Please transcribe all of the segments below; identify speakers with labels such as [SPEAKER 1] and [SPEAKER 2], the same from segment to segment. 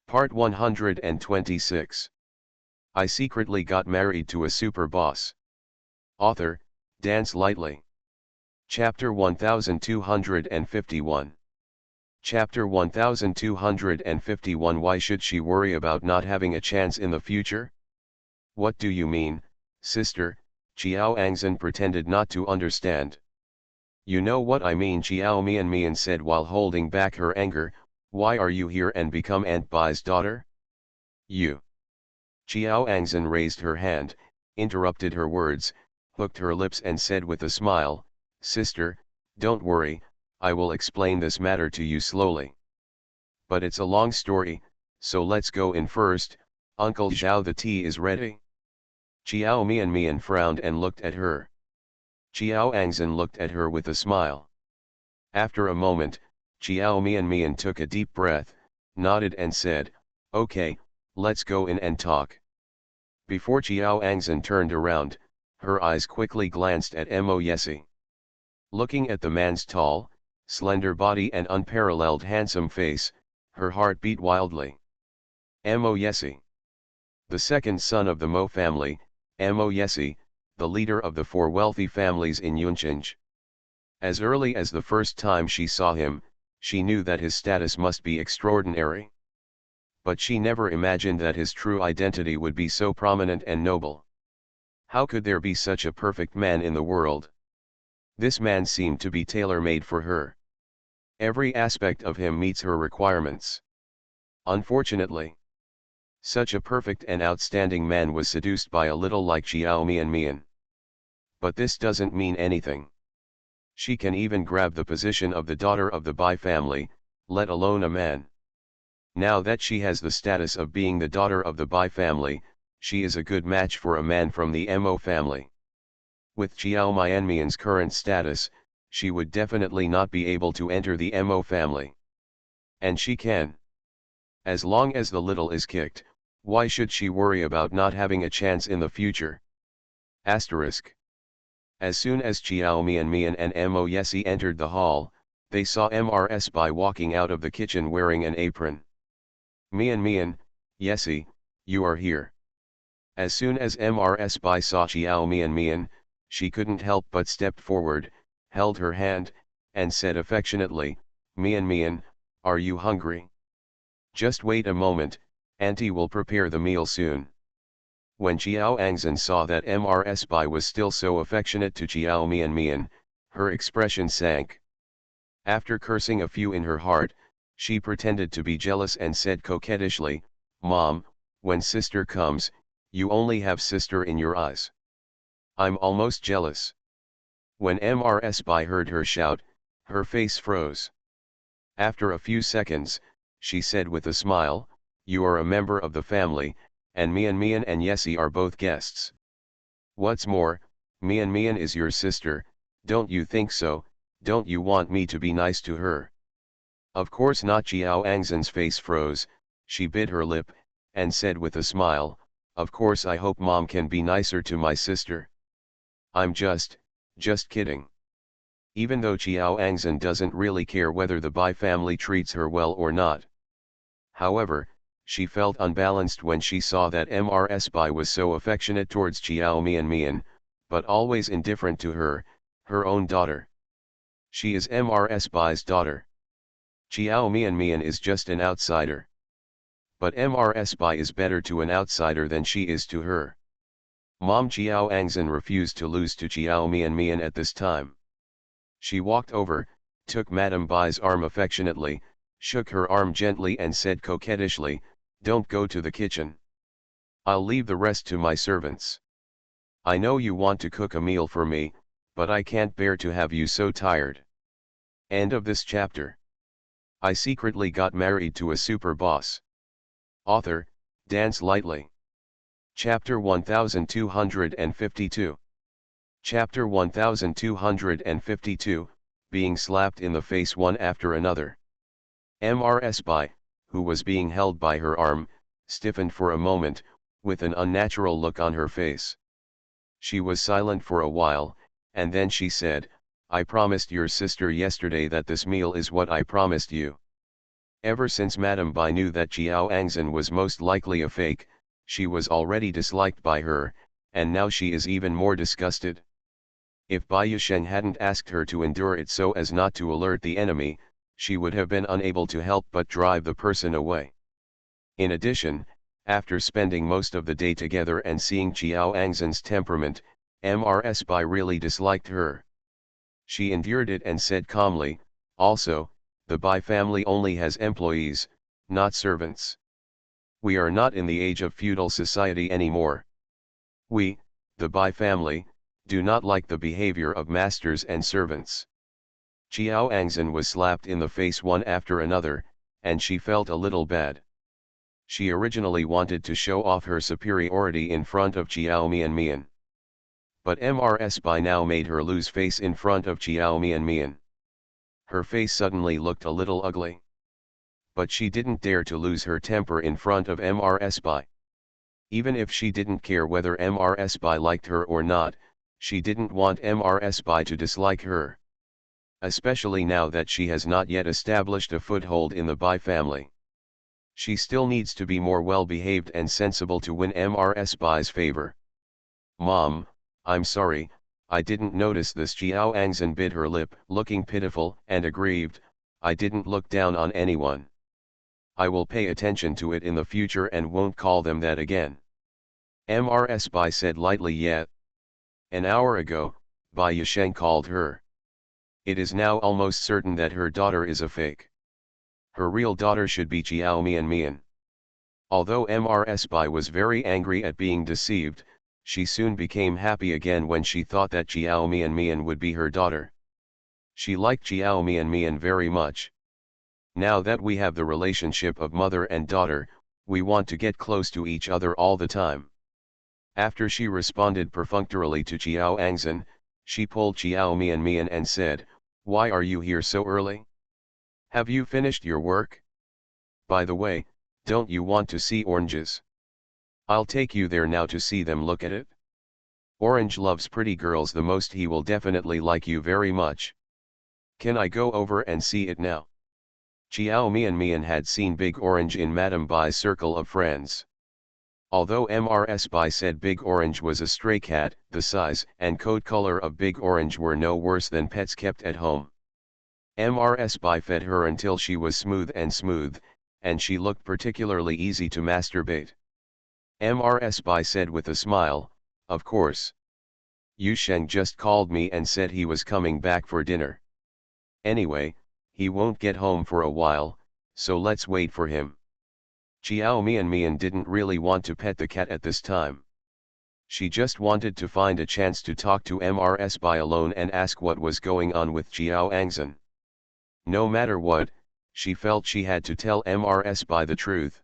[SPEAKER 1] Part 126. I secretly got married to a super boss. Author, Dance Lightly. Chapter 1251. Chapter 1251. Why should she worry about not having a chance in the future? What do you mean, sister? Qiao Angzhen pretended not to understand. You know what I mean, Qiao Mian said while holding back her anger. Why are you here and become Aunt Bai's daughter? You. Qiao Angzhen raised her hand, interrupted her words, hooked her lips and said with a smile, Sister, don't worry, I will explain this matter to you slowly. But it's a long story, so let's go in first. Uncle Zhao, the tea is ready. Qiao Mian frowned and looked at her. Qiao Angzhen looked at her with a smile. After a moment, Qiao Mian took a deep breath, nodded and said, Okay, let's go in and talk. Before Qiao Angzhen turned around, her eyes quickly glanced at Mo Yesi. Looking at the man's tall, slender body and unparalleled handsome face, her heart beat wildly. Mo Yesi. The second son of the Mo family, Mo Yesi, the leader of the four wealthy families in Yunchinj. As early as the first time she saw him, she knew that his status must be extraordinary. But she never imagined that his true identity would be so prominent and noble. How could there be such a perfect man in the world? This man seemed to be tailor-made for her. Every aspect of him meets her requirements. Unfortunately, such a perfect and outstanding man was seduced by a little like Qiao Mian. But this doesn't mean anything. She can even grab the position of the daughter of the Bai family, let alone a man. Now that she has the status of being the daughter of the Bai family, she is a good match for a man from the Mo family. With Qiao Mian's current status, she would definitely not be able to enter the Mo family. And she can. As long as the little is kicked, why should she worry about not having a chance in the future? Asterisk. As soon as Qiao Mian and Mo Yesi entered the hall, they saw Mrs. Bai walking out of the kitchen wearing an apron. Mian, Yesi, you are here. As soon as Mrs. Bai saw Qiao Mian, she couldn't help but stepped forward, held her hand, and said affectionately, Mian, are you hungry? Just wait a moment, Auntie will prepare the meal soon. When Qiao Angzhen saw that Mrs. Bai was still so affectionate to Qiao Mian, her expression sank. After cursing a few in her heart, she pretended to be jealous and said coquettishly, Mom, when sister comes, you only have sister in your eyes. I'm almost jealous. When Mrs. Bai heard her shout, her face froze. After a few seconds, she said with a smile, You are a member of the family, and Mian and Yesi are both guests. What's more, Mian is your sister, don't you think so? Don't you want me to be nice to her? Of course not. Qiao Angzhen's face froze, she bit her lip, and said with a smile, Of course I hope Mom can be nicer to my sister. I'm just kidding. Even though Qiao Angzhen doesn't really care whether the Bai family treats her well or not. However, she felt unbalanced when she saw that Mrs. Bai was so affectionate towards Qiao Mian, but always indifferent to her own daughter. She is Mrs. Bai's daughter. Qiao Mian is just an outsider. But Mrs. Bai is better to an outsider than she is to her. Mom. Qiao Angzhen refused to lose to Qiao Mian at this time. She walked over, took Madame Bai's arm affectionately, shook her arm gently and said coquettishly, Don't go to the kitchen. I'll leave the rest to my servants. I know you want to cook a meal for me, but I can't bear to have you so tired. End of this chapter. I secretly got married to a super boss. Author, Dance Lightly. Chapter 1252. Chapter 1252, Being slapped in the face one after another. Mrs. Bai, who was being held by her arm, stiffened for a moment, with an unnatural look on her face. She was silent for a while, and then she said, I promised your sister yesterday that this meal is what I promised you. Ever since Madame Bai knew that Jiao Angzhen was most likely a fake, she was already disliked by her, and now she is even more disgusted. If Bai Yusheng hadn't asked her to endure it so as not to alert the enemy, she would have been unable to help but drive the person away. In addition, after spending most of the day together and seeing Jiao Angzhen's temperament, Mrs. Bai really disliked her. She endured it and said calmly, also, the Bai family only has employees, not servants. We are not in the age of feudal society anymore. We, the Bai family, do not like the behavior of masters and servants. Jiao Angzhen was slapped in the face one after another, and she felt a little bad. She originally wanted to show off her superiority in front of Jiao Mian. But Mrs. Bai now made her lose face in front of Jiao Mian. Her face suddenly looked a little ugly. But she didn't dare to lose her temper in front of Mrs. Bai. Even if she didn't care whether Mrs. Bai liked her or not, she didn't want Mrs. Bai to dislike her. Especially now that she has not yet established a foothold in the Bai family. She still needs to be more well-behaved and sensible to win Mrs. Bai's favor. Mom, I'm sorry, I didn't notice this. Jiao Angzhen bit her lip, looking pitiful and aggrieved. I didn't look down on anyone. I will pay attention to it in the future and won't call them that again. Mrs. Bai said lightly. Yet, an hour ago, Bai Yusheng called her. It is now almost certain that her daughter is a fake. Her real daughter should be Jiao Mian. Although Mrs. Bai was very angry at being deceived, she soon became happy again when she thought that Jiao Mian would be her daughter. She liked Jiao Mian very much. Now that we have the relationship of mother and daughter, we want to get close to each other all the time. After she responded perfunctorily to Jiao Angzhen, she pulled Jiao Mian and said, "Why are you here so early? Have you finished your work? By the way, don't you want to see oranges? I'll take you there now to see them. Look at it. Orange loves pretty girls the most. He will definitely like you very much. Can I go over and see it now?" Jiao Mian had seen Big Orange in Madame Bai's circle of friends. Although Mrs. Bai said Big Orange was a stray cat, the size and coat color of Big Orange were no worse than pets kept at home. Mrs. Bai fed her until she was smooth, and she looked particularly easy to masturbate. Mrs. Bai said with a smile, "Of course. Yusheng just called me and said he was coming back for dinner. Anyway, he won't get home for a while, so let's wait for him." Jiao Mian didn't really want to pet the cat at this time. She just wanted to find a chance to talk to Mrs. Bai alone and ask what was going on with Jiao Angzhen. No matter what, she felt she had to tell Mrs. Bai the truth.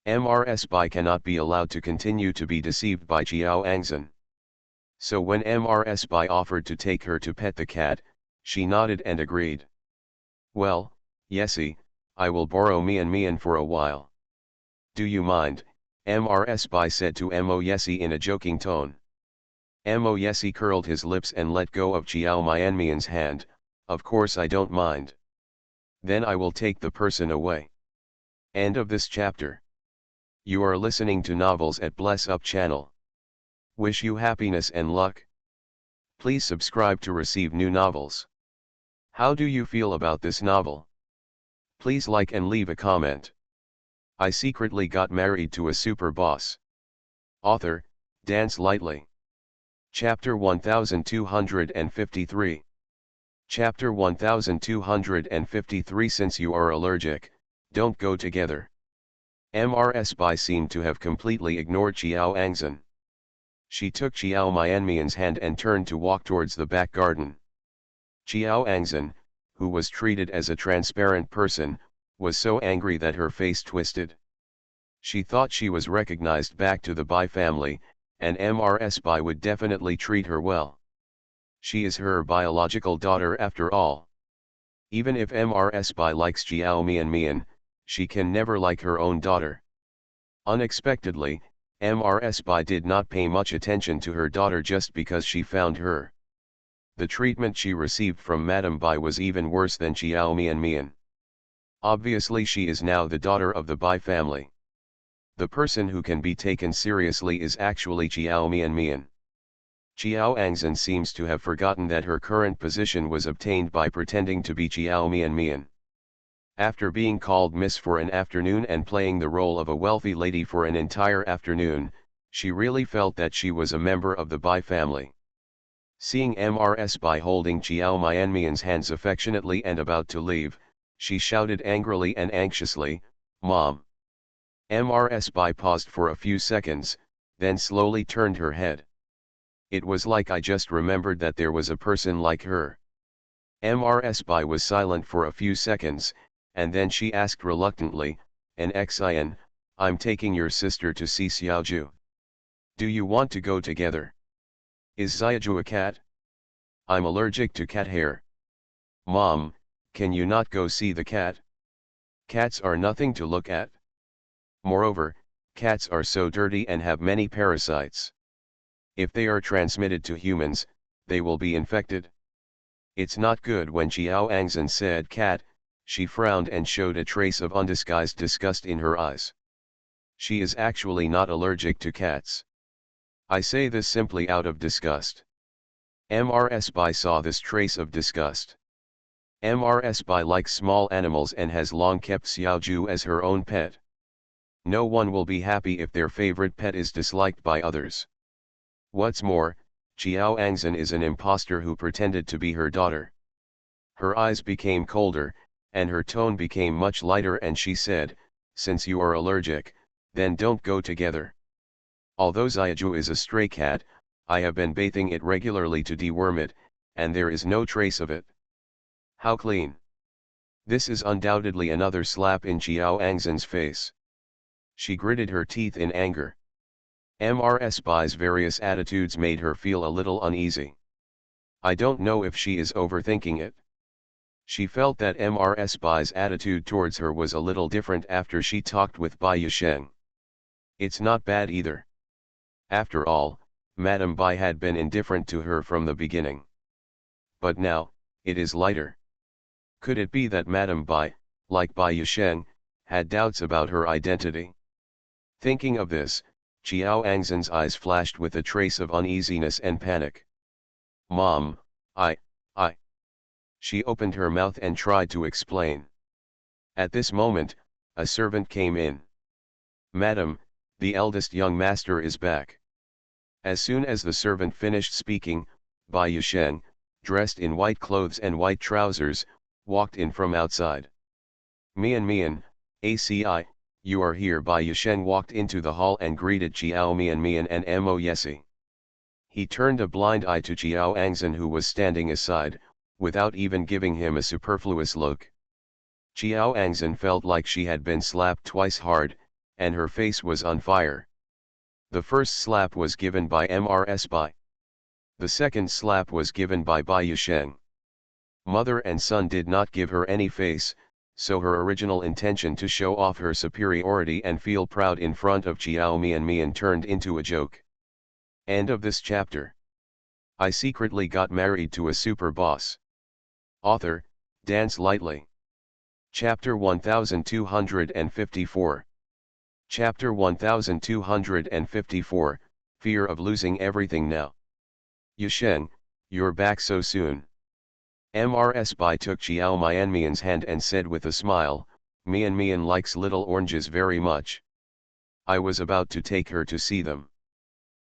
[SPEAKER 1] Mrs. Bai cannot be allowed to continue to be deceived by Jiao Angzhen. So when Mrs. Bai offered to take her to pet the cat, she nodded and agreed. "Well, Yessie, I will borrow Mian for a while." "Do you mind?" Mrs. Bai said to Mo Yessie in a joking tone. Mo Yessie curled his lips and let go of Jiao Mian's hand. "Of course I don't mind. Then I will take the person away." End of this chapter. You are listening to Novels at Bless Up channel. Wish you happiness and luck. Please subscribe to receive new novels. How do you feel about this novel? Please like and leave a comment. I secretly got married to a super boss. Author, Dance Lightly. Chapter 1253. Chapter 1253. Since you are allergic, don't go together. Mrs. Bai seemed to have completely ignored Jiao Angzhen. She took Jiao Mian's hand and turned to walk towards the back garden. Jiao Angzhen, who was treated as a transparent person, was so angry that her face twisted. She thought she was recognized back to the Bai family, and Mrs. Bai would definitely treat her well. She is her biological daughter after all. Even if Mrs. Bai likes Jiao Mian, she can never like her own daughter. Unexpectedly, Mrs. Bai did not pay much attention to her daughter just because she found her. The treatment she received from Madame Bai was even worse than Jiao Mian. Obviously she is now the daughter of the Bai family. The person who can be taken seriously is actually Chiao Mian. Chiao Angzhen seems to have forgotten that her current position was obtained by pretending to be Chiao Mian. After being called Miss for an afternoon and playing the role of a wealthy lady for an entire afternoon, she really felt that she was a member of the Bai family. Seeing Mrs. Bai holding Chiao Mian's hands affectionately and about to leave, she shouted angrily and anxiously, "Mom!" Mrs. Bai paused for a few seconds, then slowly turned her head. It was like I just remembered that there was a person like her. Mrs. Bai was silent for a few seconds, and then she asked reluctantly, "Xin, I'm taking your sister to see Xiaoju. Do you want to go together? Is Xiaoju a cat? I'm allergic to cat hair. Mom, can you not go see the cat? Cats are nothing to look at. Moreover, cats are so dirty and have many parasites. If they are transmitted to humans, they will be infected." It's not good. When Chiao Angzhen said cat, she frowned and showed a trace of undisguised disgust in her eyes. She is actually not allergic to cats. I say this simply out of disgust. Mrs. Bai saw this trace of disgust. Mrs. Bai likes small animals and has long kept Xiaoju as her own pet. No one will be happy if their favorite pet is disliked by others. What's more, Chiao Angzhen is an impostor who pretended to be her daughter. Her eyes became colder, and her tone became much lighter, and she said, "Since you are allergic, then don't go together. Although Xiaoju is a stray cat, I have been bathing it regularly to deworm it, and there is no trace of it. How clean." This is undoubtedly another slap in Chiao Angzhen's face. She gritted her teeth in anger. Mrs. Bai's various attitudes made her feel a little uneasy. I don't know if she is overthinking it. She felt that Mrs. Bai's attitude towards her was a little different after she talked with Bai Yusheng. It's not bad either. After all, Madame Bai had been indifferent to her from the beginning. But now, it is lighter. Could it be that Madame Bai, like Bai Yusheng, had doubts about her identity? Thinking of this, Chiao Angzhen's eyes flashed with a trace of uneasiness and panic. "Mom, I. She opened her mouth and tried to explain. At this moment, a servant came in. "Madam, the eldest young master is back." As soon as the servant finished speaking, Bai Yusheng, dressed in white clothes and white trousers, walked in from outside. Mian, ACI, you are here." Bai Yusheng walked into the hall and greeted Chiao Mian and Mo Yesi. He turned a blind eye to Chiao Angzhen, who was standing aside, without even giving him a superfluous look. Chiao Angzhen felt like she had been slapped twice hard, and her face was on fire. The first slap was given by Mrs. Bai. The second slap was given by Bai Yusheng. Mother and son did not give her any face, so her original intention to show off her superiority and feel proud in front of Chiao Mian turned into a joke. End of this chapter. I secretly got married to a super boss. Author, Dance Lightly. Chapter 1254. Chapter 1254, Fear of Losing Everything Now. Yusheng, you're back so soon. Mrs. Bai took Chiao Mian's hand and said with a smile, Mian likes little oranges very much. I was about to take her to see them.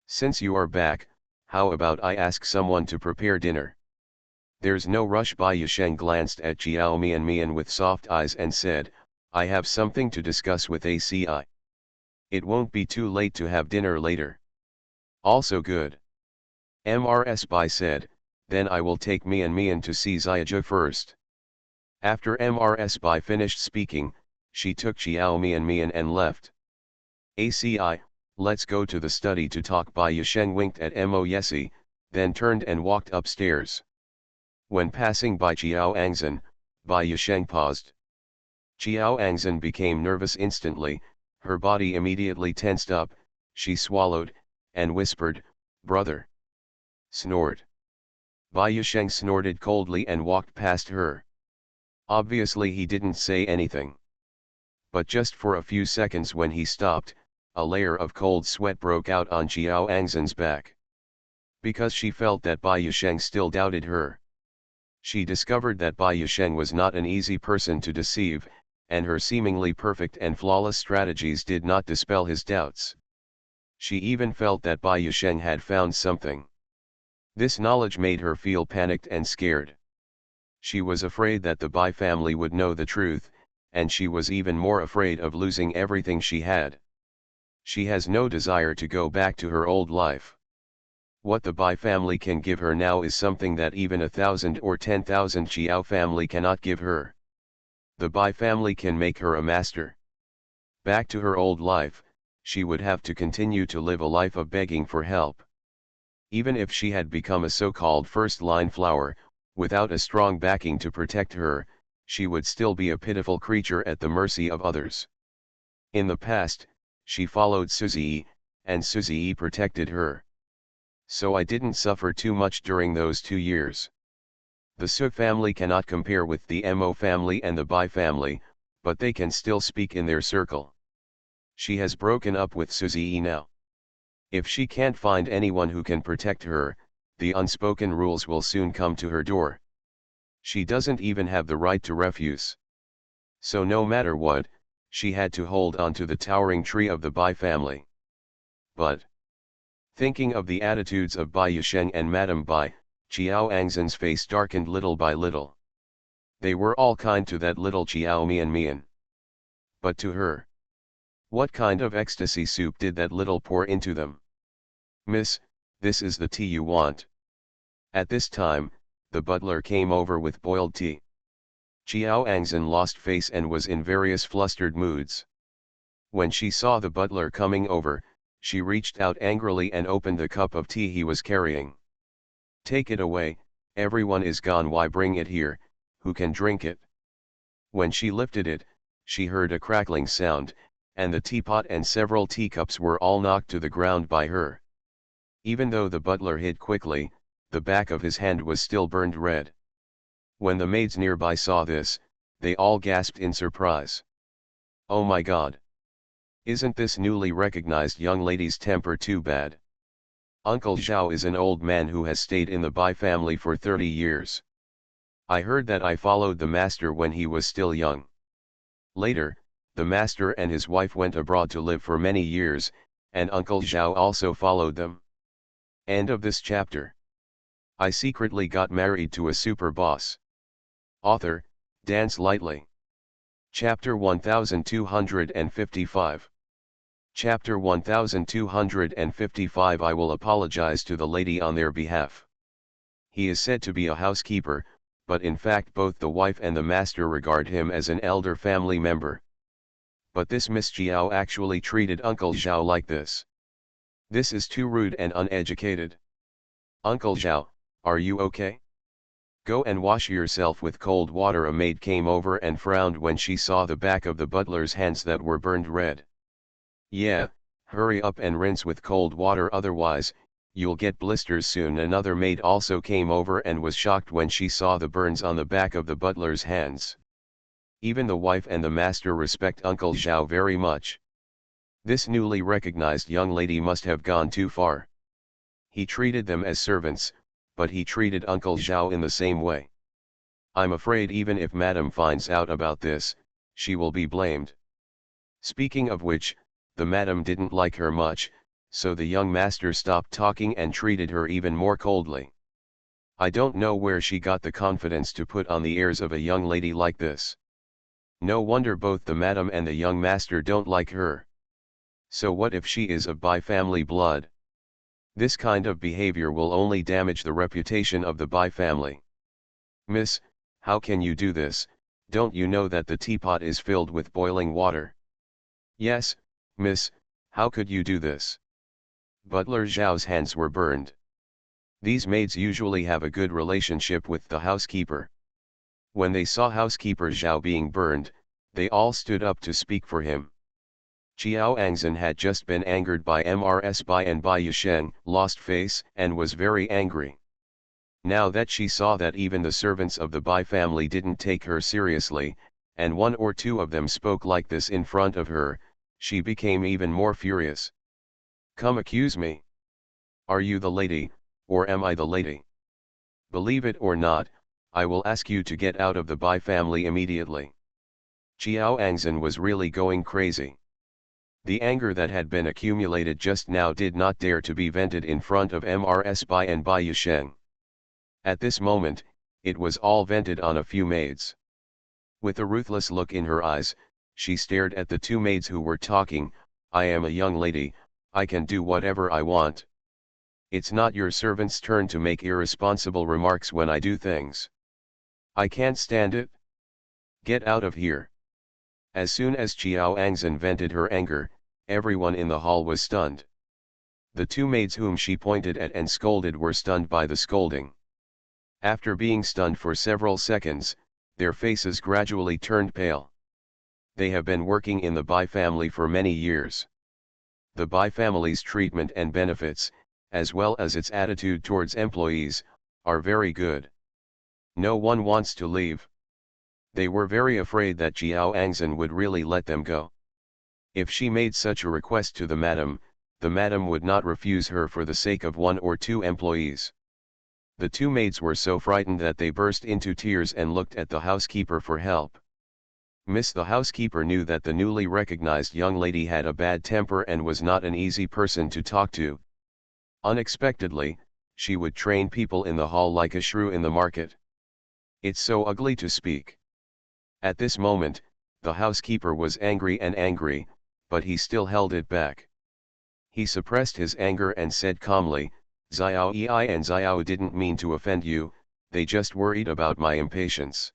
[SPEAKER 1] Since you are back, how about I ask someone to prepare dinner? There's no rush. Bai Yusheng glanced at Chiao Mian with soft eyes and said, I have something to discuss with ACI. It won't be too late to have dinner later. Also good. Mrs. Bai said, then I will take Mian to see Xiaoju first. After Mrs. Bai finished speaking, she took Chiao Mian and left. ACI, let's go to the study to talk. Bai Yusheng winked at Mo Yesi, then turned and walked upstairs. When passing by Chiao Angzhen, Bai Yusheng paused. Chiao Angzhen became nervous instantly, her body immediately tensed up, she swallowed, and whispered, brother. Snort. Bai Yusheng snorted coldly and walked past her. Obviously he didn't say anything. But just for a few seconds when he stopped, a layer of cold sweat broke out on Xiao Angzhen's back. Because she felt that Bai Yusheng still doubted her. She discovered that Bai Yusheng was not an easy person to deceive, and her seemingly perfect and flawless strategies did not dispel his doubts. She even felt that Bai Yusheng had found something. This knowledge made her feel panicked and scared. She was afraid that the Bai family would know the truth, and she was even more afraid of losing everything she had. She has no desire to go back to her old life. What the Bai family can give her now is something that even 1,000 or 10,000 Xiao family cannot give her. The Bai family can make her a master. Back to her old life, she would have to continue to live a life of begging for help. Even if she had become a so-called first-line flower, without a strong backing to protect her, she would still be a pitiful creature at the mercy of others. In the past, she followed Suzy, and Suzy protected her. So I didn't suffer too much during those 2 years. The Su family cannot compare with the Mo family and the Bai family, but they can still speak in their circle. She has broken up with Suzy now. If she can't find anyone who can protect her, the unspoken rules will soon come to her door. She doesn't even have the right to refuse. So no matter what, she had to hold on to the towering tree of the Bai family. But, thinking of the attitudes of Bai Yusheng and Madame Bai, Qiao Angzhen's face darkened little by little. They were all kind to that little Qiao Mian. But to her, what kind of ecstasy soup did that little pour into them? Miss, this is the tea you want. At this time, the butler came over with boiled tea. Qiao Angzhen lost face and was in various flustered moods. When she saw the butler coming over, she reached out angrily and opened the cup of tea he was carrying. Take it away, everyone is gone, why bring it here, who can drink it? When she lifted it, she heard a crackling sound, and the teapot and several teacups were all knocked to the ground by her. Even though the butler hid quickly, the back of his hand was still burned red. When the maids nearby saw this, they all gasped in surprise. Oh my God! Isn't this newly recognized young lady's temper too bad? Uncle Zhao is an old man who has stayed in the Bai family for 30 years. I heard that I followed the master when he was still young. Later, the master and his wife went abroad to live for many years, and Uncle Zhao also followed them. End of this chapter. I secretly got married to a super boss. Author, Dance Lightly. Chapter 1255. Chapter 1255. I will apologize to the lady on their behalf. He is said to be a housekeeper, but in fact both the wife and the master regard him as an elder family member. But this Miss Jiao actually treated Uncle Zhao like this. This is too rude and uneducated. Uncle Zhao, are you okay? Go and wash yourself with cold water. A maid came over and frowned when she saw the back of the butler's hands that were burned red. Yeah, hurry up and rinse with cold water, otherwise, you'll get blisters soon. Another maid also came over and was shocked when she saw the burns on the back of the butler's hands. Even the wife and the master respect Uncle Zhao very much. This newly recognized young lady must have gone too far. He treated them as servants, but he treated Uncle Zhao in the same way. I'm afraid even if Madame finds out about this, she will be blamed. Speaking of which, the Madame didn't like her much, so the young master stopped talking and treated her even more coldly. I don't know where she got the confidence to put on the airs of a young lady like this. No wonder both the Madame and the young master don't like her. So what if she is of Bai family blood? This kind of behavior will only damage the reputation of the Bai family. Miss, how can you do this? Don't you know that the teapot is filled with boiling water? Yes, miss, how could you do this? Butler Zhao's hands were burned. These maids usually have a good relationship with the housekeeper. When they saw housekeeper Zhao being burned, they all stood up to speak for him. Qiao Angzhen had just been angered by Mrs. Bai and Bai Yusheng, lost face, and was very angry. Now that she saw that even the servants of the Bai family didn't take her seriously, and one or two of them spoke like this in front of her, she became even more furious. Come accuse me. Are you the lady, or am I the lady? Believe it or not, I will ask you to get out of the Bai family immediately. Qiao Angzhen was really going crazy. The anger that had been accumulated just now did not dare to be vented in front of Mrs. Bai and Bai Yusheng. At this moment, it was all vented on a few maids. With a ruthless look in her eyes, she stared at the two maids who were talking. I am a young lady, I can do whatever I want. It's not your servant's turn to make irresponsible remarks when I do things. I can't stand it. Get out of here. As soon as Qiao Angzhen vented her anger, everyone in the hall was stunned. The two maids whom she pointed at and scolded were stunned by the scolding. After being stunned for several seconds, their faces gradually turned pale. They have been working in the Bai family for many years. The Bai family's treatment and benefits, as well as its attitude towards employees, are very good. No one wants to leave. They were very afraid that Qiao Angzhen would really let them go. If she made such a request to the madam would not refuse her for the sake of one or two employees. The two maids were so frightened that they burst into tears and looked at the housekeeper for help. The housekeeper knew that the newly recognized young lady had a bad temper and was not an easy person to talk to. Unexpectedly, she would train people in the hall like a shrew in the market. It's so ugly to speak. At this moment, the housekeeper was angry, but he still held it back. He suppressed his anger and said calmly, Xiao Yi and Xiao didn't mean to offend you, they just worried about my impatience.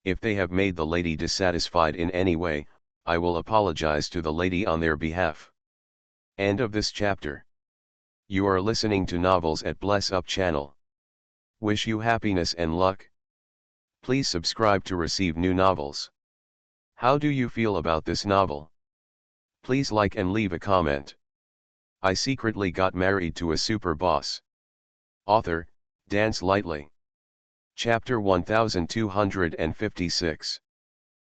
[SPEAKER 1] If they have made the lady dissatisfied in any way, I will apologize to the lady on their behalf. End of this chapter. You are listening to Novels at Bless Up channel. Wish you happiness and luck. Please subscribe to receive new novels. How do you feel about this novel? Please like and leave a comment. I secretly got married to a super boss. Author, Dance Lightly. Chapter 1256.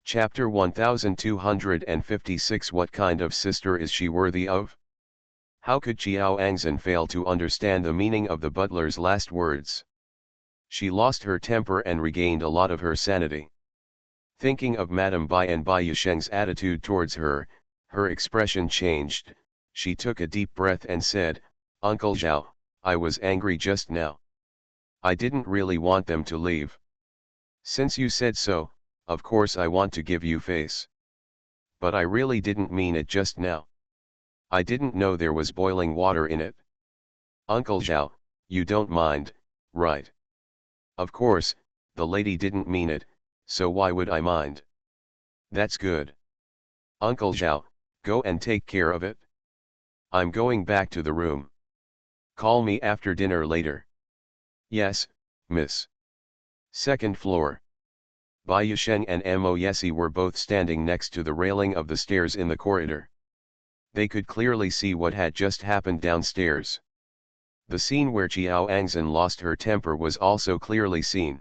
[SPEAKER 1] Chapter 1256. What kind of sister is she worthy of? How could Qiao Angzhen fail to understand the meaning of the butler's last words? She lost her temper and regained a lot of her sanity. Thinking of Madame Bai and Bai Yusheng's attitude towards her, her expression changed. She took a deep breath and said, Uncle Zhao, I was angry just now. I didn't really want them to leave. Since you said so, of course I want to give you face. But I really didn't mean it just now. I didn't know there was boiling water in it. Uncle Zhao, you don't mind, right? Of course, the lady didn't mean it, so why would I mind? That's good. Uncle Zhao, go and take care of it. I'm going back to the room. Call me after dinner later. Yes, miss. Second floor. Bai Yusheng and Mo Yesi were both standing next to the railing of the stairs in the corridor. They could clearly see what had just happened downstairs. The scene where Qiao Angzhen lost her temper was also clearly seen.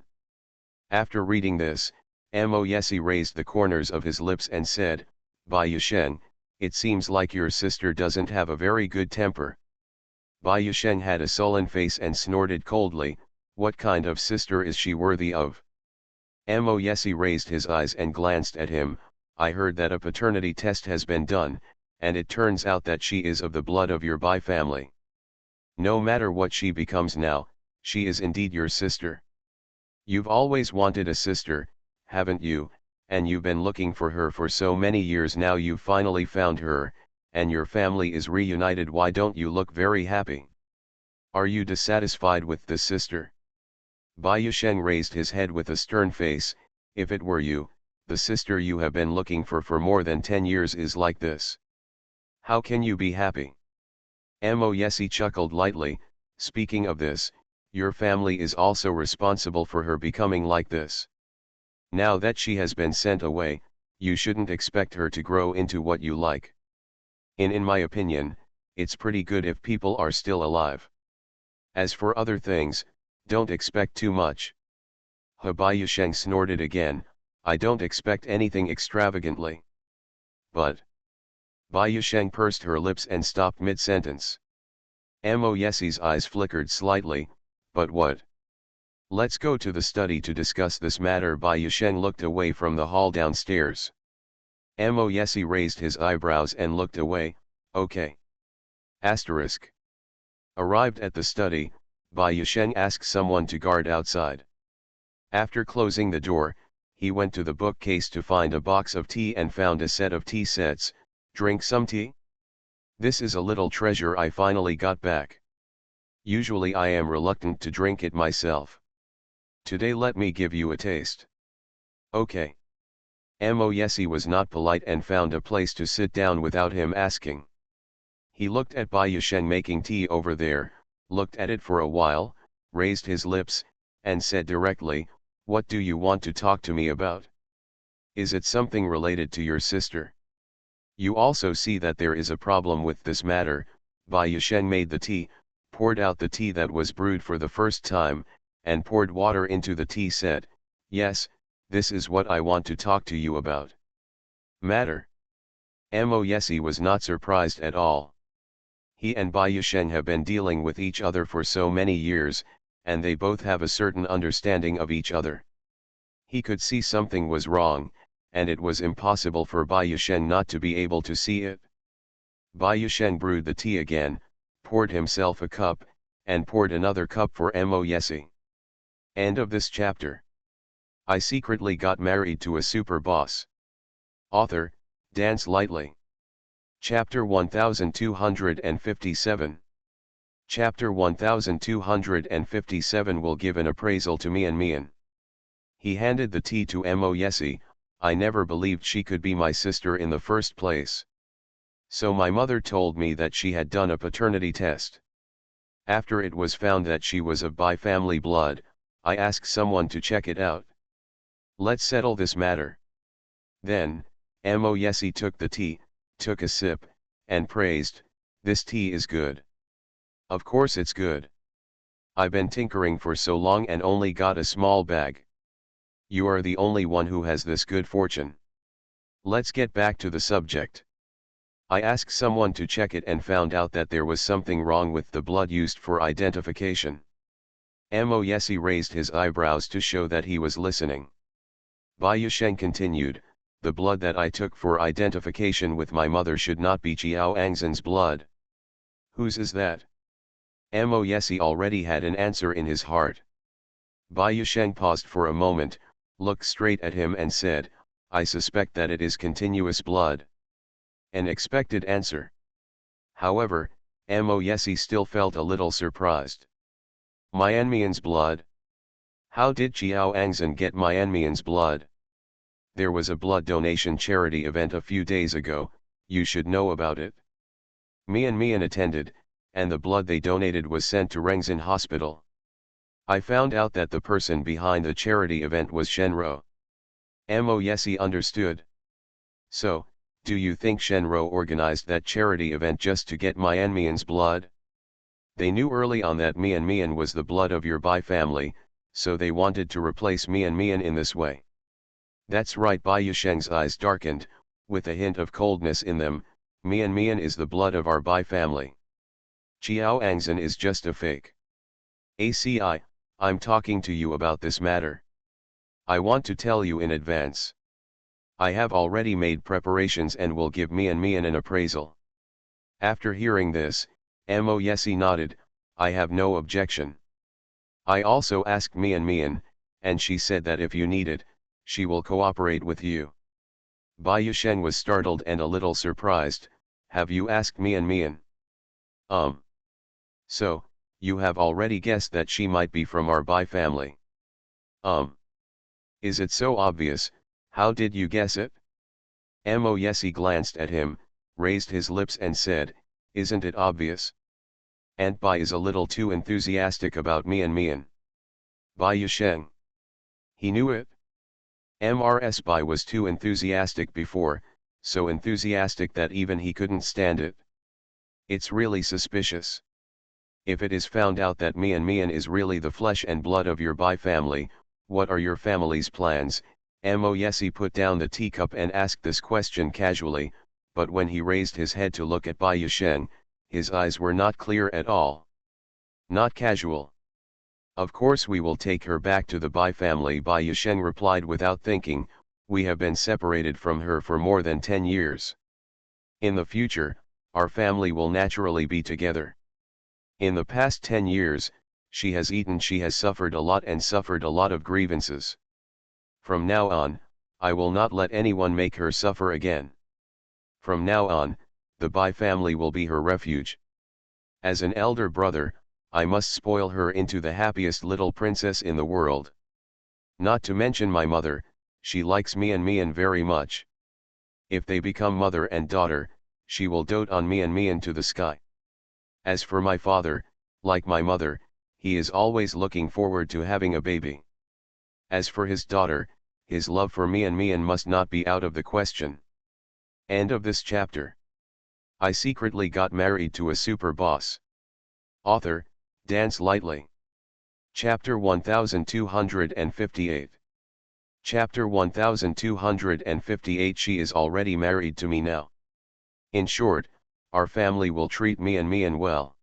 [SPEAKER 1] After reading this, Mo Yesi raised the corners of his lips and said, Bai Yusheng, it seems like your sister doesn't have a very good temper. Bai Yusheng had a sullen face and snorted coldly, what kind of sister is she worthy of? Mo Yesi raised his eyes and glanced at him, I heard that a paternity test has been done, and it turns out that she is of the blood of your Bai family. No matter what she becomes now, she is indeed your sister. You've always wanted a sister, haven't you, and you've been looking for her for so many years. Now you've finally found her, and your family is reunited. Why don't you look very happy? Are you dissatisfied with this sister? Bai Yusheng raised his head with a stern face, if it were you, the sister you have been looking for more than 10 years is like this. How can you be happy? Mo Yesi chuckled lightly, speaking of this, your family is also responsible for her becoming like this. Now that she has been sent away, you shouldn't expect her to grow into what you like. In my opinion, it's pretty good if people are still alive. As for other things, Don't expect too much. Hubayusheng snorted again, I don't expect anything extravagantly. But. Bayusheng pursed her lips and stopped mid-sentence. Mo Yesi's eyes flickered slightly, but what? Let's go to the study to discuss this matter. Bayusheng looked away from the hall downstairs. Mo Yesi raised his eyebrows and looked away, okay. Asterisk. Arrived at the study, Bayusheng asked someone to guard outside. After closing the door, he went to the bookcase to find a box of tea and found a set of tea sets. Drink some tea? This is a little treasure I finally got back. Usually I am reluctant to drink it myself. Today let me give you a taste. Okay. Mo Yesi was not polite and found a place to sit down without him asking. He looked at Bayusheng making tea over there, looked at it for a while, raised his lips, and said directly, what do you want to talk to me about? Is it something related to your sister? You also see that there is a problem with this matter. Bayusheng made the tea, poured out the tea that was brewed for the first time, and poured water into the tea. Said, yes, this is what I want to talk to you about. Matter? Mo Yesi was not surprised at all. He and Bayusheng have been dealing with each other for so many years, and they both have a certain understanding of each other. He could see something was wrong, and it was impossible for Bayusheng not to be able to see it. Bayusheng brewed the tea again, poured himself a cup, and poured another cup for Mo Yesi. End of this chapter. I secretly got married to a super boss. Author, Dance Lightly. Chapter 1257. Chapter 1257 will give an appraisal to Mian Mian. He handed the tea to Mo Yesi. I never believed she could be my sister in the first place. So my mother told me that she had done a paternity test. After it was found that she was of Bai family blood, I asked someone to check it out. Let's settle this matter. Then, Mo Yesi took the tea, took a sip, and praised, this tea is good. Of course it's good. I've been tinkering for so long and only got a small bag. You are the only one who has this good fortune. Let's get back to the subject. I asked someone to check it and found out that there was something wrong with the blood used for identification. Mo Yesi raised his eyebrows to show that he was listening. Bayusheng continued, the blood that I took for identification with my mother should not be Chiao Angzan's blood. Whose is that? Mo Yesi already had an answer in his heart. Bayusheng paused for a moment, looked straight at him and said, I suspect that it is continuous blood. An expected answer. However, Mo Yesi still felt a little surprised. Myanmar's blood? How did Chiao Angzan get Myanmar's blood? There was a blood donation charity event a few days ago, you should know about it. Myanmar attended, and the blood they donated was sent to Rengzin Hospital. I found out that the person behind the charity event was Shenro. Mo Yesi understood. So, do you think Shenro organized that charity event just to get Myanmar's blood? They knew early on that Myanmar was the blood of your Bai family, so they wanted to replace Myanmar in this way. That's right. Bayusheng's eyes darkened, with a hint of coldness in them. Myanmar is the blood of our Bai family. Chiao Angzan is just a fake. ACI, I'm talking to you about this matter. I want to tell you in advance. I have already made preparations and will give Myanmar an appraisal. After hearing this, Mo Yesi nodded, I have no objection. I also asked Myanmar, and she said that if you need it, she will cooperate with you. Bayusheng was startled and a little surprised. Have you asked Myanmar? So, you have already guessed that she might be from our Bai family. Is it so obvious? How did you guess it? Mo Yesi glanced at him, raised his lips and said, isn't it obvious? Aunt Bai is a little too enthusiastic about Myanmar. Bayusheng. He knew it? Mrs. Bai was too enthusiastic before, so enthusiastic that even he couldn't stand it. It's really suspicious. If it is found out that Mian Mian is really the flesh and blood of your Bai family, what are your family's plans? Mo Yesi put down the teacup and asked this question casually, but when he raised his head to look at Bai Yusheng, his eyes were not clear at all. Not casual. Of course we will take her back to the Bai family, Bai Yusheng replied without thinking. We have been separated from her for more than 10 years. In the future, our family will naturally be together. In the past 10 years, she has suffered a lot and suffered a lot of grievances. From now on, I will not let anyone make her suffer again. From now on, the Bai family will be her refuge. As an elder brother, I must spoil her into the happiest little princess in the world. Not to mention my mother, she likes Mian Mian very much. If they become mother and daughter, she will dote on Mian Mian to the sky. As for my father, like my mother, he is always looking forward to having a baby. As for his daughter, his love for Mian Mian must not be out of the question. End of this chapter. I secretly got married to a super boss. Author, Dance Lightly. Chapter 1258. Chapter 1258. She is already married to me now. In short, our family will treat Mian Mian well.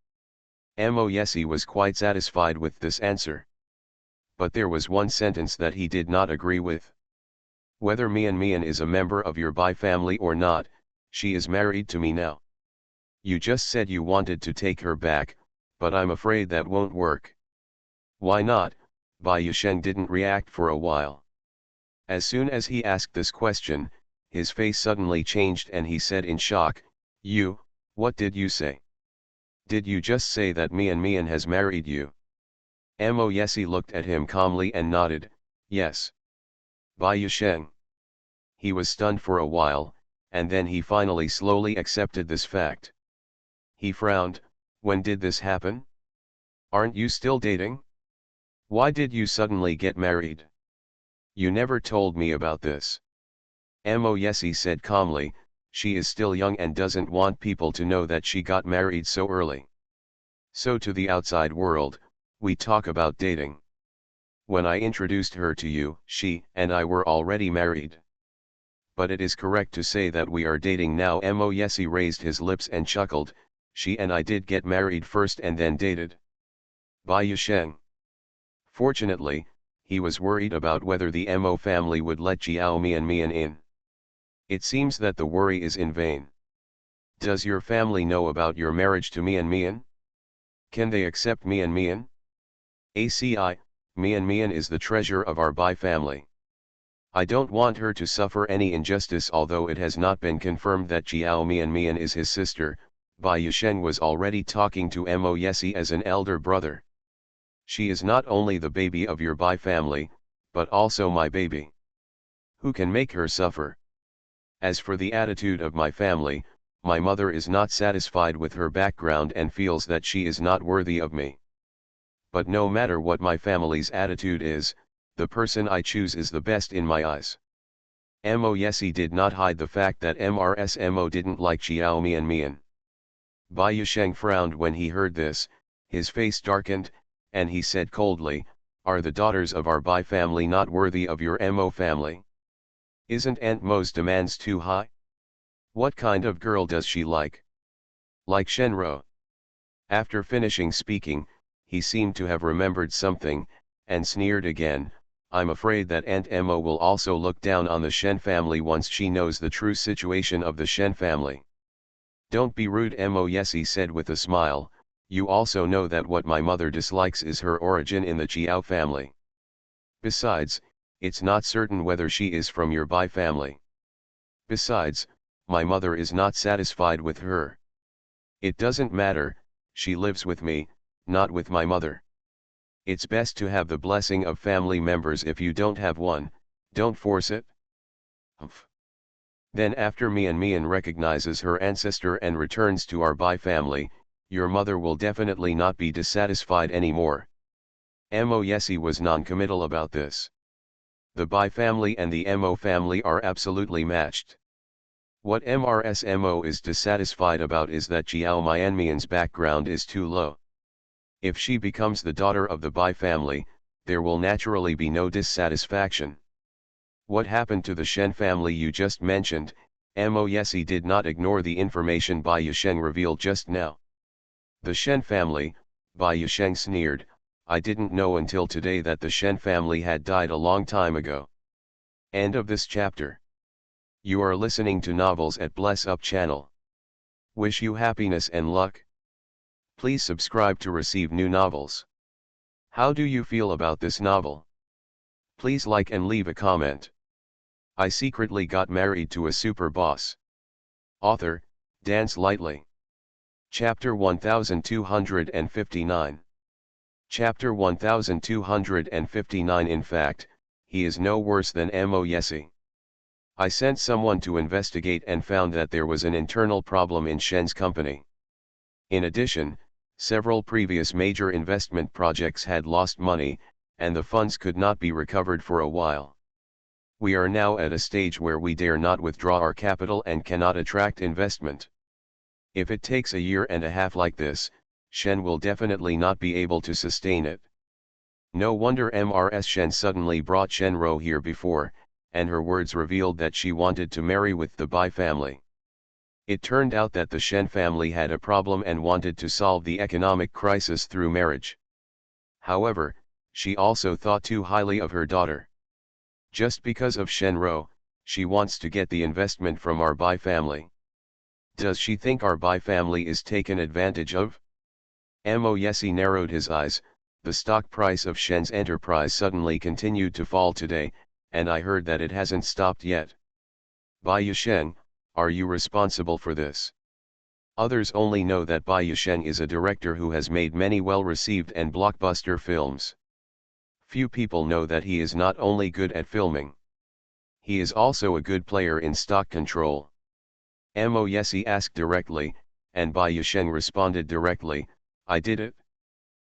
[SPEAKER 1] Mo Yesi was quite satisfied with this answer. But there was one sentence that he did not agree with. Whether Mian Mian is a member of your Bai family or not, she is married to me now. You just said you wanted to take her back, but I'm afraid that won't work. Why not? Bai Yusheng didn't react for a while. As soon as he asked this question, his face suddenly changed and he said in shock, what did you say? Did you just say that Mian Mian has married you? Mo Yesi looked at him calmly and nodded, yes. Bai Yusheng. He was stunned for a while, and then he finally slowly accepted this fact. He frowned. When did this happen? Aren't you still dating? Why did you suddenly get married? You never told me about this. Mo Yesi said calmly, she is still young and doesn't want people to know that she got married so early. So to the outside world, we talk about dating. When I introduced her to you, she and I were already married. But it is correct to say that we are dating now. Mo Yesi raised his lips and chuckled, she and I did get married first and then dated. Bai Yusheng. Fortunately, he was worried about whether the Mo family would let Jiao Mian Mian in. It seems that the worry is in vain. Does your family know about your marriage to Mian Mian? Can they accept Mian Mian? ACI, Mian Mian is the treasure of our Bai family. I don't want her to suffer any injustice. Although it has not been confirmed that Jiao Mian Mian is his sister, Bai Yusheng was already talking to Mo Yesi as an elder brother. She is not only the baby of your Bai family, but also my baby. Who can make her suffer? As for the attitude of my family, my mother is not satisfied with her background and feels that she is not worthy of me. But no matter what my family's attitude is, the person I choose is the best in my eyes. Mo Yesi did not hide the fact that Mo didn't like Xiao Mian Mian. Bai Yusheng frowned when he heard this, his face darkened, and he said coldly, are the daughters of our Bai family not worthy of your Mo family? Isn't Aunt Mo's demands too high? What kind of girl does she like? Like Shenro. After finishing speaking, he seemed to have remembered something, and sneered again, I'm afraid that Aunt Mo will also look down on the Shen family once she knows the true situation of the Shen family. Don't be rude, Mo Yesi said with a smile, you also know that what my mother dislikes is her origin in the Jiao family. Besides, it's not certain whether she is from your Bai family. Besides, my mother is not satisfied with her. It doesn't matter, she lives with me, not with my mother. It's best to have the blessing of family members. If you don't have one, don't force it. Humph. Then after Mian Mian recognizes her ancestor and returns to our Bai family, your mother will definitely not be dissatisfied anymore. Mo Yesi was non-committal about this. The Bai family and the Mo family are absolutely matched. What Mo is dissatisfied about is that Jiao Mianmian's background is too low. If she becomes the daughter of the Bai family, there will naturally be no dissatisfaction. What happened to the Shen family you just mentioned? Mo Yesi did not ignore the information Bai Yusheng revealed just now. The Shen family, Bai Yusheng sneered, I didn't know until today that the Shen family had died a long time ago. End of this chapter. You are listening to Novels at Bless Up channel. Wish you happiness and luck. Please subscribe to receive new novels. How do you feel about this novel? Please like and leave a comment. I secretly got married to a super boss. Author, Dance Lightly. Chapter 1259. Chapter 1259. In fact, he is no worse than Mo Yesi. I sent someone to investigate and found that there was an internal problem in Shen's company. In addition, several previous major investment projects had lost money, and the funds could not be recovered for a while. We are now at a stage where we dare not withdraw our capital and cannot attract investment. If it takes a year and a half like this, Shen will definitely not be able to sustain it. No wonder Mrs. Shen suddenly brought Shen Ro here before, and her words revealed that she wanted to marry with the Bai family. It turned out that the Shen family had a problem and wanted to solve the economic crisis through marriage. However, she also thought too highly of her daughter. Just because of Shen Ro, she wants to get the investment from our Bai family. Does she think our Bai family is taken advantage of? Mo Yesi narrowed his eyes. The stock price of Shen's enterprise suddenly continued to fall today, and I heard that it hasn't stopped yet. Bai Yusheng, are you responsible for this? Others only know that Bai Yusheng is a director who has made many well-received and blockbuster films. Few people know that he is not only good at filming. He is also a good player in stock control. Mo Yesi asked directly, and Bai Yusheng responded directly, I did it.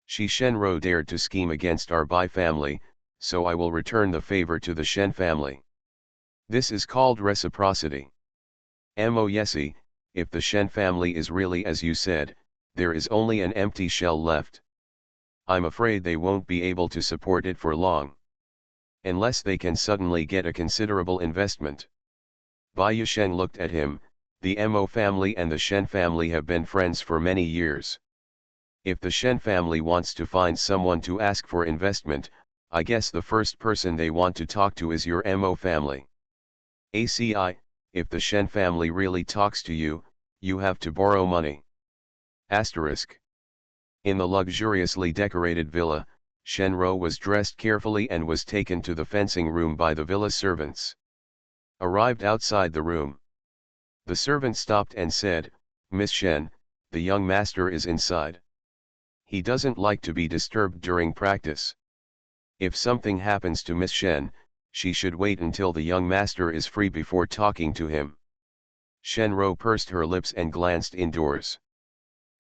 [SPEAKER 1] Shen Ro dared to scheme against our Bai family, so I will return the favor to the Shen family. This is called reciprocity. Mo Yesi, if the Shen family is really as you said, there is only an empty shell left. I'm afraid they won't be able to support it for long. Unless they can suddenly get a considerable investment. Bai Yusheng looked at him. The Mo family and the Shen family have been friends for many years. If the Shen family wants to find someone to ask for investment, I guess the first person they want to talk to is your Mo family. ACI, if the Shen family really talks to you, you have to borrow money. Asterisk. In the luxuriously decorated villa, Shen Ro was dressed carefully and was taken to the fencing room by the villa servants. Arrived outside the room. The servant stopped and said, Miss Shen, the young master is inside. He doesn't like to be disturbed during practice. If something happens to Miss Shen, she should wait until the young master is free before talking to him. Shen Ro pursed her lips and glanced indoors.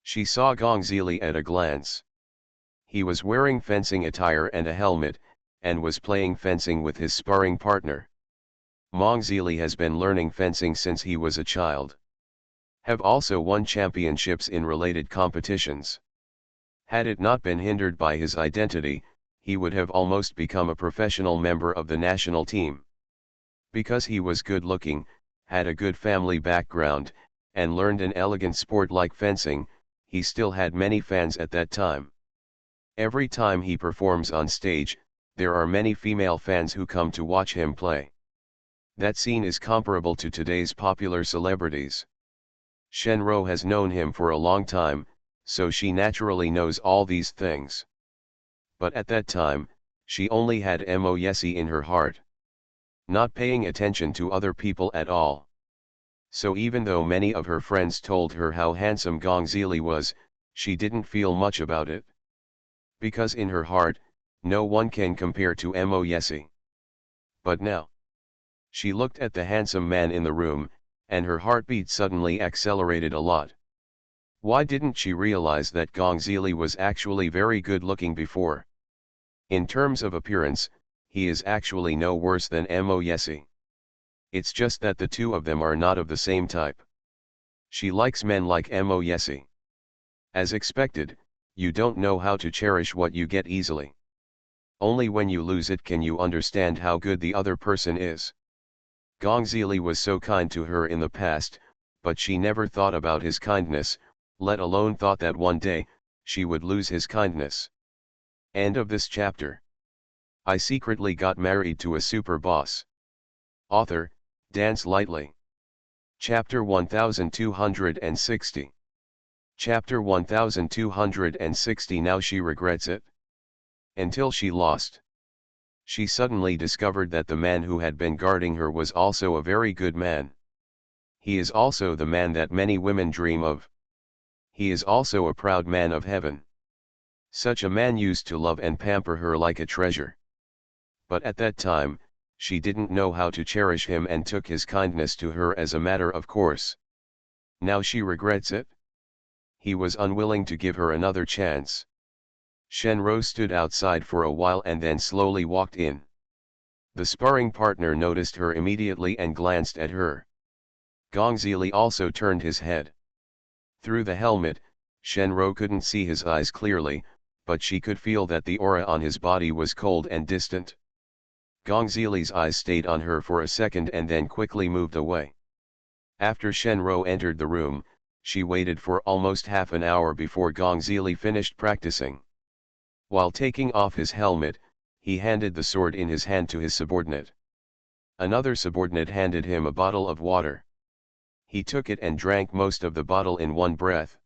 [SPEAKER 1] She saw Gong Zili at a glance. He was wearing fencing attire and a helmet, and was playing fencing with his sparring partner. Mong Zili has been learning fencing since he was a child. Have also won championships in related competitions. Had it not been hindered by his identity, he would have almost become a professional member of the national team. Because he was good-looking, had a good family background, and learned an elegant sport like fencing, he still had many fans at that time. Every time he performs on stage, there are many female fans who come to watch him play. That scene is comparable to today's popular celebrities. Shen Ro has known him for a long time, so she naturally knows all these things. But at that time, she only had Mo Yesi in her heart. Not paying attention to other people at all. So even though many of her friends told her how handsome Gong Zili was, she didn't feel much about it. Because in her heart, no one can compare to Mo Yesi. But now, she looked at the handsome man in the room, and her heartbeat suddenly accelerated a lot. Why didn't she realize that Gong Zili was actually very good looking before? In terms of appearance, he is actually no worse than Mo Yesi. It's just that the two of them are not of the same type. She likes men like Mo Yesi. As expected, You don't know how to cherish what you get easily. Only when you lose it can you understand how good the other person is. Gongzili was so kind to her in the past, but she never thought about his kindness, let alone thought that one day, she would lose his kindness. End of this chapter. I secretly got married to a super boss. Author, Dance Lightly. Chapter 1260. Chapter 1260. Now she regrets it. Until she lost. She suddenly discovered that the man who had been guarding her was also a very good man. He is also the man that many women dream of. He is also a proud man of heaven. Such a man used to love and pamper her like a treasure. But at that time, she didn't know how to cherish him and took his kindness to her as a matter of course. Now she regrets it. He was unwilling to give her another chance. Shenro stood outside for a while and then slowly walked in. The sparring partner noticed her immediately and glanced at her. Gongzili also turned his head. Through the helmet, Shenro couldn't see his eyes clearly, but she could feel that the aura on his body was cold and distant. Gongzili's eyes stayed on her for a second and then quickly moved away. After Shenro entered the room, she waited for almost half an hour before Gongzili finished practicing. While taking off his helmet, he handed the sword in his hand to his subordinate. Another subordinate handed him a bottle of water. He took it and drank most of the bottle in one breath.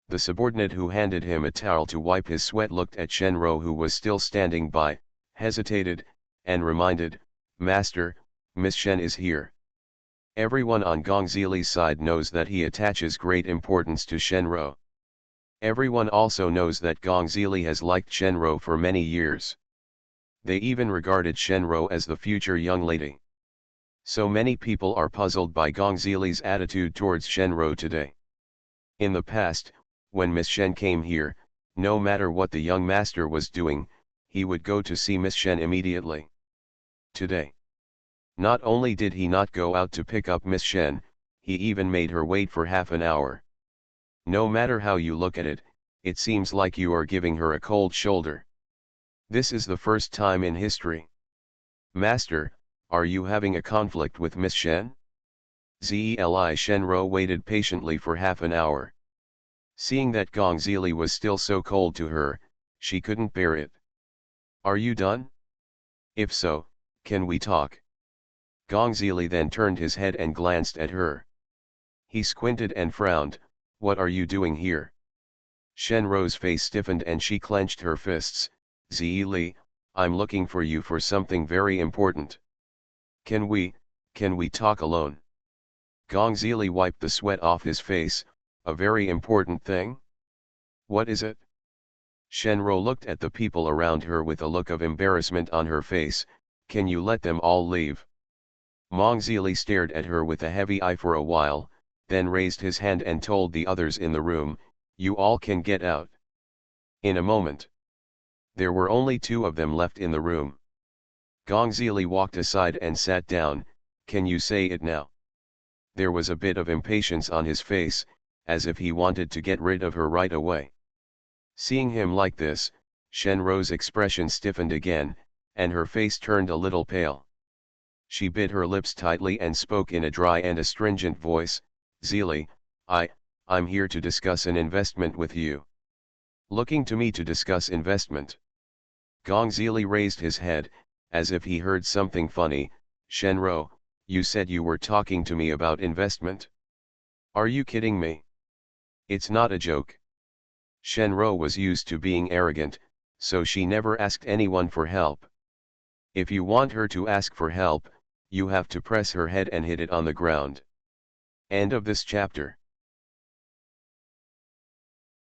[SPEAKER 1] The subordinate who handed him a towel to wipe his sweat looked at Shenro, who was still standing by, hesitated, and reminded, "Master, Miss Shen is here." Everyone on Gongzili's side knows that he attaches great importance to Shenro. Everyone also knows that Gongzili has liked Shenro for many years. They even regarded Shenro as the future young lady. So many people are puzzled by Gongzili's attitude towards Shenro today. In the past, when Miss Shen came here, no matter what the young master was doing, he would go to see Miss Shen immediately. Today, not only did he not go out to pick up Miss Shen, he even made her wait for half an hour. No matter how you look at it, it seems like you are giving her a cold shoulder. This is the first time in history. "Master, are you having a conflict with Miss Shen?" Zeli Shenro waited patiently for half an hour. Seeing that Gongzili was still so cold to her, she couldn't bear it. "Are you done? If so, can we talk?" Gongzili then turned his head and glanced at her. He squinted and frowned. "What are you doing here?" Shenro's face stiffened and she clenched her fists. "Zeli, I'm looking for you for something very important. Can we talk alone?" Gongzili wiped the sweat off his face. "A very important thing? What is it?" Shenro looked at the people around her with a look of embarrassment on her face. "Can you let them all leave?" Gongzili stared at her with a heavy eye for a while, then raised his hand and told the others in the room, "You all can get out." In a moment, there were only two of them left in the room. Gongzili walked aside and sat down. "Can you say it now?" There was a bit of impatience on his face, as if he wanted to get rid of her right away. Seeing him like this, Shenro's expression stiffened again, and her face turned a little pale. She bit her lips tightly and spoke in a dry and astringent voice, "Zeli, I'm here to discuss an investment with you." "Looking to me to discuss investment?" Gongzili raised his head, as if he heard something funny. "Shenro, you said you were talking to me about investment? Are you kidding me? It's not a joke." Shenro was used to being arrogant, so she never asked anyone for help. If you want her to ask for help, you have to press her head and hit it on the ground. End of this chapter.